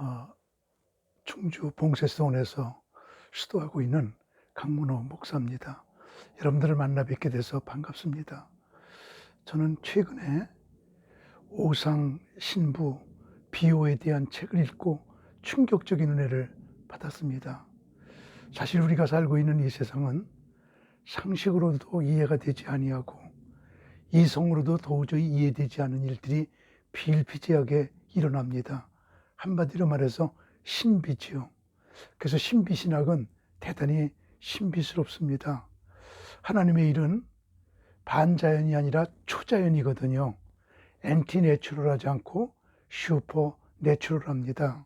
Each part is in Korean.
어, 충주 봉쇄수원에서 수도하고 있는 강문호 목사입니다. 여러분들을 만나 뵙게 돼서 반갑습니다. 저는 최근에 오상 신부 비호에 대한 책을 읽고 충격적인 은혜를 받았습니다. 사실 우리가 살고 있는 이 세상은 상식으로도 이해가 되지 아니하고 이성으로도 도저히 이해되지 않는 일들이 비일비재하게 일어납니다. 한마디로 말해서 신비지요. 그래서 신비신학은 대단히 신비스럽습니다. 하나님의 일은 반자연이 아니라 초자연이거든요. 엔티내추럴하지 않고 슈퍼내추럴합니다.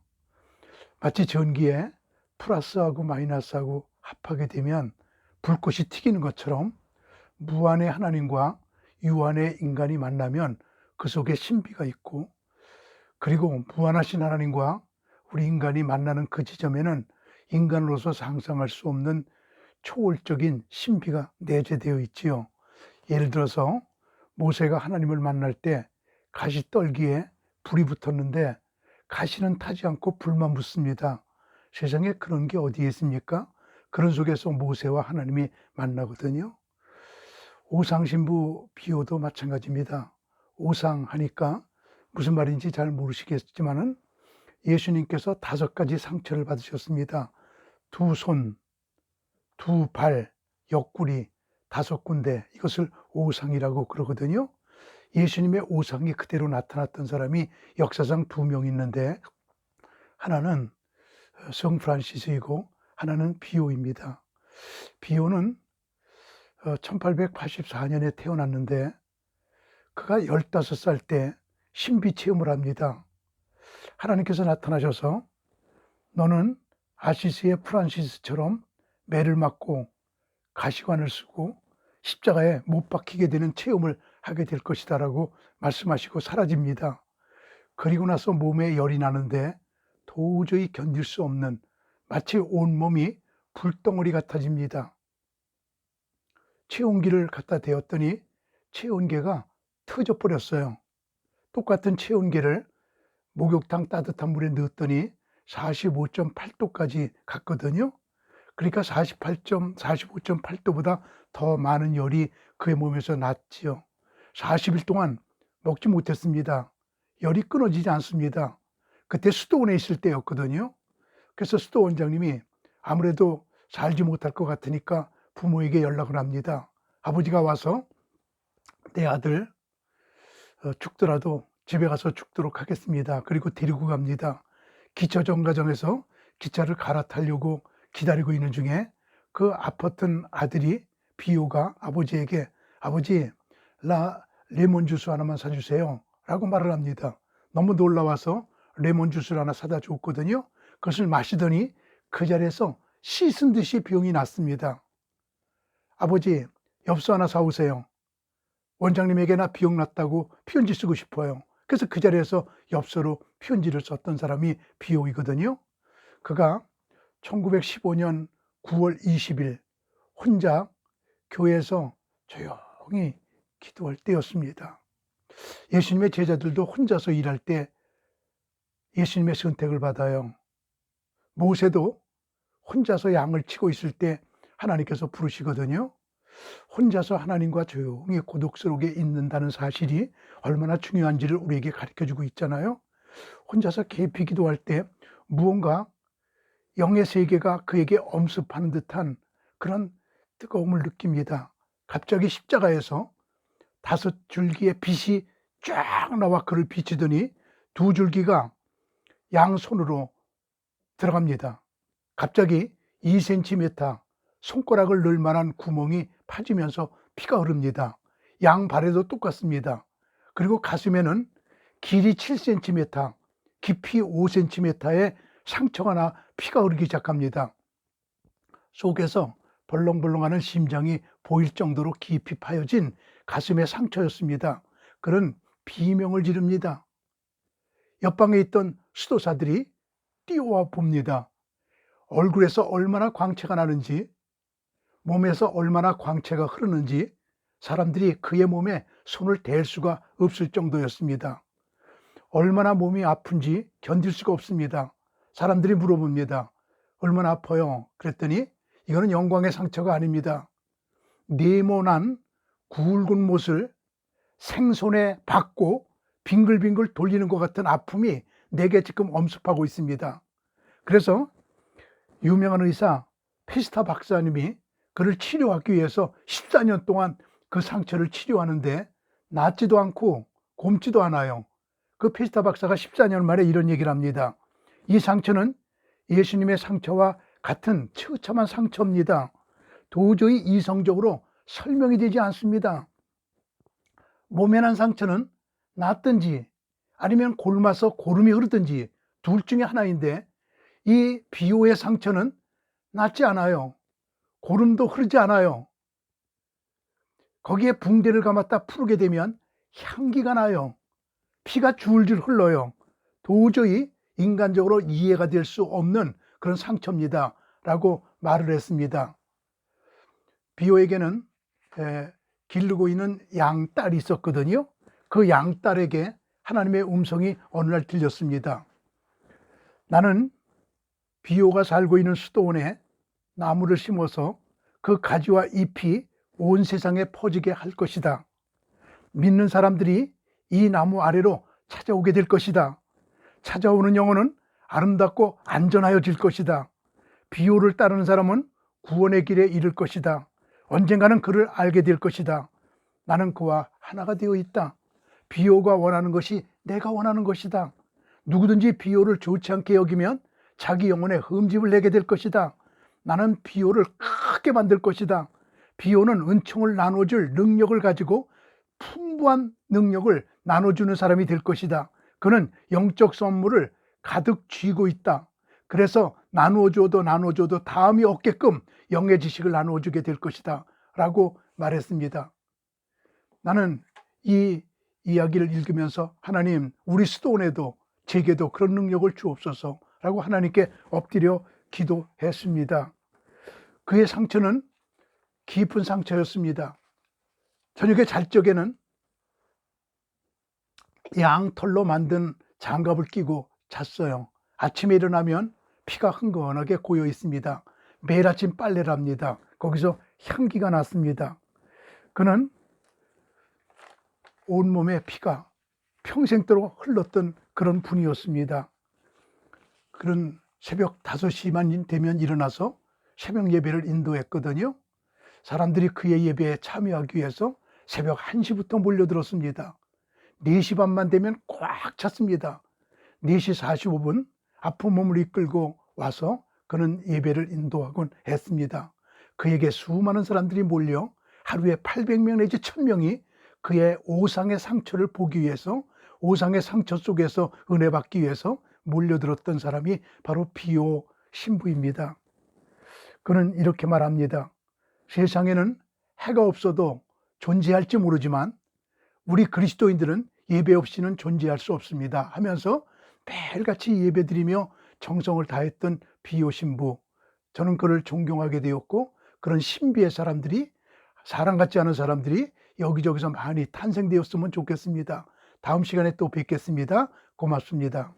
마치 전기에 플러스하고 마이너스하고 합하게 되면 불꽃이 튀기는 것처럼 무한의 하나님과 유한의 인간이 만나면 그 속에 신비가 있고, 그리고 무한하신 하나님과 우리 인간이 만나는 그 지점에는 인간으로서 상상할 수 없는 초월적인 신비가 내재되어 있지요. 예를 들어서 모세가 하나님을 만날 때 가시떨기에 불이 붙었는데 가시는 타지 않고 불만 붙습니다. 세상에 그런 게 어디에 있습니까? 그런 속에서 모세와 하나님이 만나거든요. 오상신부 비호도 마찬가지입니다. 오상하니까 무슨 말인지 잘 모르시겠지만은 예수님께서 5가지 상처를 받으셨습니다. 2손, 2발, 옆구리, 5군데, 이것을 오상이라고 그러거든요. 예수님의 오상이 그대로 나타났던 사람이 역사상 2명 있는데, 하나는 성 프란시스이고 하나는 비호입니다. 비호는 1884년에 태어났는데 그가 15살 때 신비 체험을 합니다. 하나님께서 나타나셔서 너는 아시스의 프란시스처럼 매를 맞고 가시관을 쓰고 십자가에 못 박히게 되는 체험을 하게 될 것이다 라고 말씀하시고 사라집니다. 그리고 나서 몸에 열이 나는데 도저히 견딜 수 없는, 마치 온몸이 불덩어리 같아집니다. 체온계를 갖다 대었더니 체온계가 터져 버렸어요. 똑같은 체온계를 목욕탕 따뜻한 물에 넣었더니 45.8도까지 갔거든요. 그러니까 45.8도보다 더 많은 열이 그의 몸에서 났지요. 40일 동안 먹지 못했습니다. 열이 끊어지지 않습니다. 그때 수도원에 있을 때였거든요. 그래서 수도 원장님이 아무래도 살지 못할 것 같으니까 부모에게 연락을 합니다. 아버지가 와서 내 아들 죽더라도 집에 가서 죽도록 하겠습니다. 그리고 데리고 갑니다. 기차 정거장에서 기차를 갈아타려고 기다리고 있는 중에 그 아팠던 아들이 비호가 아버지에게 아버지 레몬 주스 하나만 사주세요 라고 말을 합니다. 너무 놀라워서 레몬 주스를 하나 사다 줬거든요. 그것을 마시더니 그 자리에서 씻은 듯이 병이 났습니다. 아버지 엽서 하나 사오세요. 원장님에게 나 비용 났다고 편지 쓰고 싶어요. 그래서 그 자리에서 엽서로 편지를 썼던 사람이 비호이거든요. 그가 1915년 9월 20일 혼자 교회에서 조용히 기도할 때였습니다. 예수님의 제자들도 혼자서 일할 때 예수님의 선택을 받아요. 모세도 혼자서 양을 치고 있을 때 하나님께서 부르시거든요. 혼자서 하나님과 조용히 고독스럽게 있는다는 사실이 얼마나 중요한지를 우리에게 가르쳐주고 있잖아요. 혼자서 깊이 기도할 때 무언가 영의 세계가 그에게 엄습하는 듯한 그런 뜨거움을 느낍니다. 갑자기 십자가에서 5줄기의 빛이 쫙 나와 그를 비추더니 2줄기가 양손으로 들어갑니다. 갑자기 2cm, 손가락을 넣을 만한 구멍이 파지면서 피가 흐릅니다. 양발에도 똑같습니다. 그리고 가슴에는 길이 7cm, 깊이 5cm의 상처가 나 피가 흐르기 시작합니다. 속에서 벌렁벌렁하는 심장이 보일 정도로 깊이 파여진 가슴의 상처였습니다. 그런 비명을 지릅니다. 옆방에 있던 수도사들이 뛰어와 봅니다. 얼굴에서 얼마나 광채가 나는지, 몸에서 얼마나 광채가 흐르는지 사람들이 그의 몸에 손을 댈 수가 없을 정도였습니다. 얼마나 몸이 아픈지 견딜 수가 없습니다. 사람들이 물어봅니다. 얼마나 아파요? 그랬더니 이거는 영광의 상처가 아닙니다. 네모난 굵은 못을 생손에 박고 빙글빙글 돌리는 것 같은 아픔이 내게 지금 엄습하고 있습니다. 그래서 유명한 의사 페스타 박사님이 그를 치료하기 위해서 14년 동안 그 상처를 치료하는데 낫지도 않고 곪지도 않아요. 그 페스타 박사가 14년 만에 이런 얘기를 합니다. 이 상처는 예수님의 상처와 같은 처참한 상처입니다. 도저히 이성적으로 설명이 되지 않습니다. 몸에 난 상처는 낫든지 아니면 골마서 고름이 흐르든지 둘 중에 하나인데, 이 비호의 상처는 낫지 않아요. 고름도 흐르지 않아요. 거기에 붕대를 감았다 풀게 되면 향기가 나요. 피가 줄줄 흘러요. 도저히 인간적으로 이해가 될 수 없는 그런 상처입니다 라고 말을 했습니다. 비호에게는 기르고 있는 양딸이 있었거든요. 그 양딸에게 하나님의 음성이 어느 날 들렸습니다. 나는 비호가 살고 있는 수도원에 나무를 심어서 그 가지와 잎이 온 세상에 퍼지게 할 것이다. 믿는 사람들이 이 나무 아래로 찾아오게 될 것이다. 찾아오는 영혼은 아름답고 안전하여질 것이다. 비호를 따르는 사람은 구원의 길에 이를 것이다. 언젠가는 그를 알게 될 것이다. 나는 그와 하나가 되어 있다. 비호가 원하는 것이 내가 원하는 것이다. 누구든지 비호를 좋지 않게 여기면 자기 영혼에 흠집을 내게 될 것이다. 나는 비호를 크게 만들 것이다. 비호는 은총을 나눠줄 능력을 가지고 풍부한 능력을 나눠주는 사람이 될 것이다. 그는 영적 선물을 가득 쥐고 있다. 그래서 나누어줘도 다음이 없게끔 영의 지식을 나누어주게 될 것이다 라고 말했습니다. 나는 이 이야기를 읽으면서 하나님, 우리 수도원에도 제게도 그런 능력을 주옵소서 라고 하나님께 엎드려 기도했습니다. 그의 상처는 깊은 상처였습니다. 저녁에 잘 적에는 양털로 만든 장갑을 끼고 잤어요. 아침에 일어나면 피가 흥건하게 고여 있습니다. 매일 아침 빨래를 합니다. 거기서 향기가 났습니다. 그는 온몸에 피가 평생도록 흘렀던 그런 분이었습니다. 그런 새벽 5시만 되면 일어나서 새벽 예배를 인도했거든요. 사람들이 그의 예배에 참여하기 위해서 새벽 1시부터 몰려들었습니다. 4시 반만 되면 꽉 찼습니다. 4시 45분 아픈 몸을 이끌고 와서 그는 예배를 인도하곤 했습니다. 그에게 수많은 사람들이 몰려 하루에 800명 내지 1000명이 그의 오상의 상처를 보기 위해서, 오상의 상처 속에서 은혜 받기 위해서 몰려들었던 사람이 바로 비호 신부입니다. 그는 이렇게 말합니다. 세상에는 해가 없어도 존재할지 모르지만 우리 그리스도인들은 예배 없이는 존재할 수 없습니다 하면서 매일같이 예배드리며 정성을 다했던 비호 신부, 저는 그를 존경하게 되었고, 그런 신비의 사람들이, 사람 같지 않은 사람들이 여기저기서 많이 탄생되었으면 좋겠습니다. 다음 시간에 또 뵙겠습니다. 고맙습니다.